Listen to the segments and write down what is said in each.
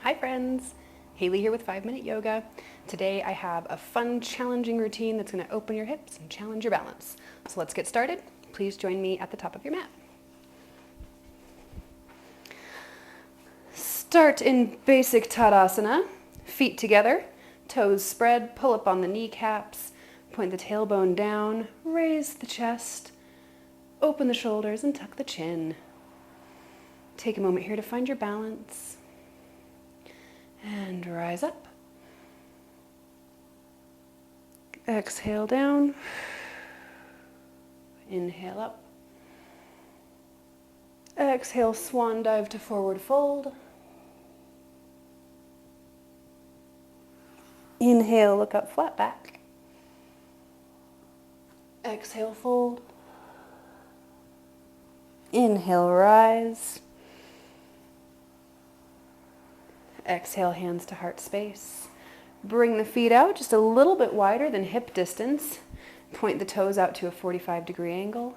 Hi friends, Haley here with 5-Minute Yoga. Today I have a fun, challenging routine that's going to open your hips and challenge your balance. So let's get started. Please join me at the top of your mat. Start in basic Tadasana, feet together, toes spread, pull up on the kneecaps, point the tailbone down, raise the chest, open the shoulders and tuck the chin. Take a moment here to find your balance. And rise up. Exhale down. Inhale up. Exhale, swan dive to forward fold. Inhale, look up, flat back. Exhale, fold. Inhale, rise. Exhale, hands to heart space. Bring the feet out just a little bit wider than hip distance. Point the toes out to a 45-degree angle.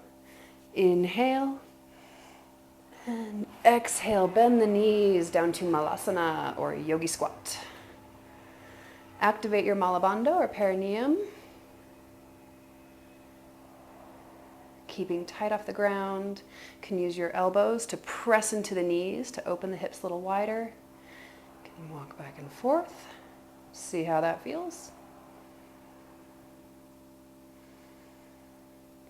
Inhale. And exhale, bend the knees down to Malasana or Yogi Squat. Activate your Malabandha or perineum. Keeping tight off the ground. You can use your elbows to press into the knees to open the hips a little wider. Walk back and forth. See how that feels.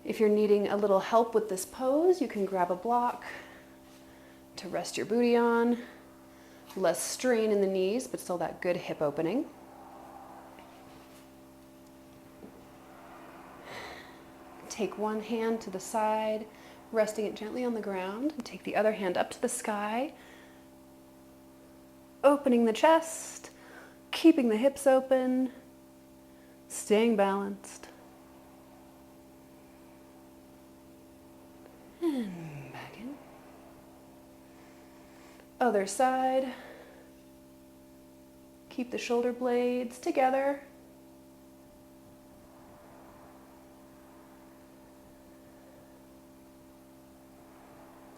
If you're needing a little help with this pose, you can grab a block to rest your booty on. Less strain in the knees, but still that good hip opening. Take one hand to the side, resting it gently on the ground, and take the other hand up to the sky. Opening the chest, keeping the hips open, staying balanced. And back in. Other side. Keep the shoulder blades together.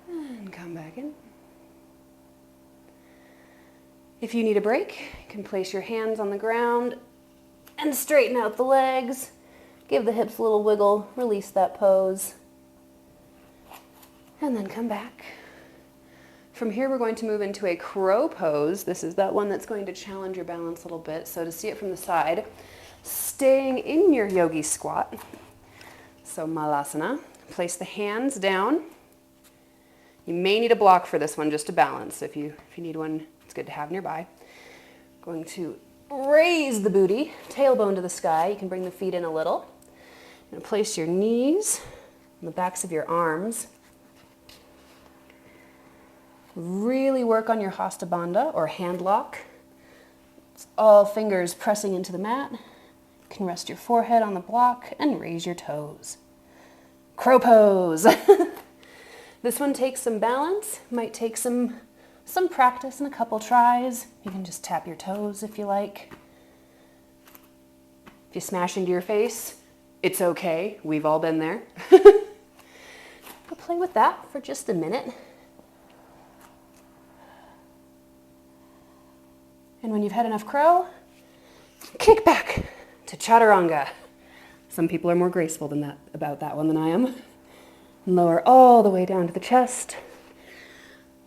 And come back in. If you need a break, you can place your hands on the ground and straighten out the legs. Give the hips a little wiggle, release that pose. And then come back. From here, we're going to move into a crow pose. This is that one that's going to challenge your balance a little bit. So to see it from the side, staying in your yogi squat. So Malasana, place the hands down. You may need a block for this one just to balance. If you need one, it's good to have nearby. Going to raise the booty, tailbone to the sky. You can bring the feet in a little. And place your knees on the backs of your arms. Really work on your Hasta Bandha or hand lock. It's all fingers pressing into the mat. You can rest your forehead on the block and raise your toes. Crow pose. This one takes some balance, might take some practice and a couple tries. You can just tap your toes if you like. If you smash into your face, it's okay. We've all been there. But play with that for just a minute. And when you've had enough crow, kick back to Chaturanga. Some people are more graceful about that one than I am. Lower all the way down to the chest.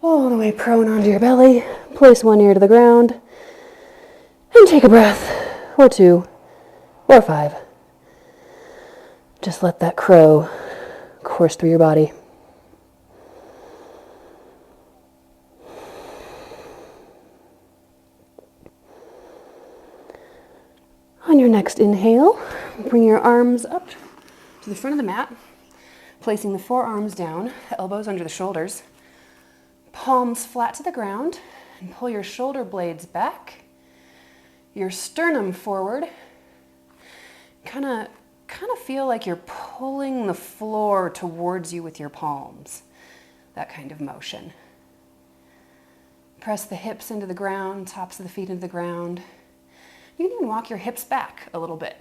All the way prone onto your belly. Place one ear to the ground. And take a breath. Or two. Or five. Just let that crow course through your body. On your next inhale, bring your arms up to the front of the mat. Placing the forearms down, elbows under the shoulders. Palms flat to the ground, and pull your shoulder blades back, your sternum forward. Kind of feel like you're pulling the floor towards you with your palms. That kind of motion. Press the hips into the ground, tops of the feet into the ground. You can even walk your hips back a little bit.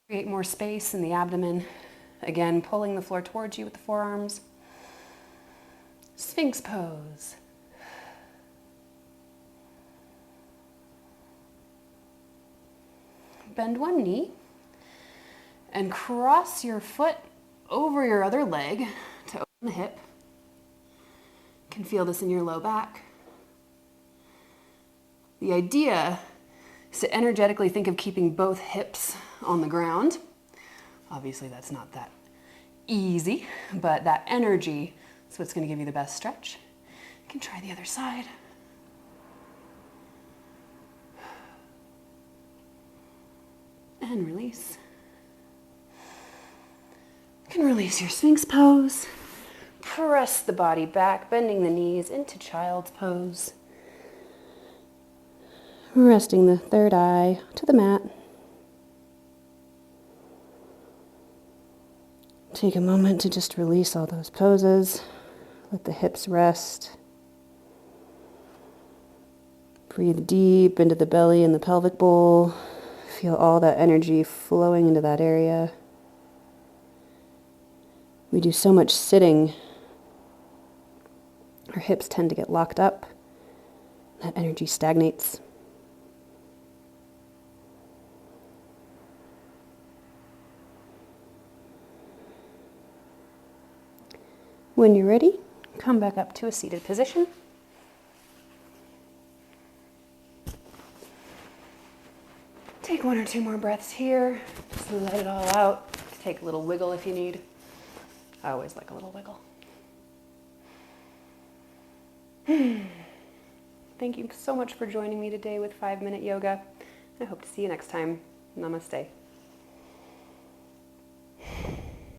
Create more space in the abdomen. Again, pulling the floor towards you with the forearms. Sphinx pose. bend one knee and cross your foot over your other leg to open the hip. You can feel this in your low back. The idea is to energetically think of keeping both hips on the ground. Obviously, that's not that easy, but that energy is what's going to give you the best stretch. You can try the other side. And release. You can release your Sphinx pose. Press the body back, bending the knees into child's pose. Resting the third eye to the mat. Take a moment to just release all those poses. Let the hips rest. Breathe deep into the belly and the pelvic bowl. Feel all that energy flowing into that area. We do so much sitting. Our hips tend to get locked up. That energy stagnates. When you're ready, come back up to a seated position. Take one or two more breaths here. Just let it all out. Take a little wiggle if you need. I always like a little wiggle. Thank you so much for joining me today with 5-Minute Yoga. I hope to see you next time. Namaste.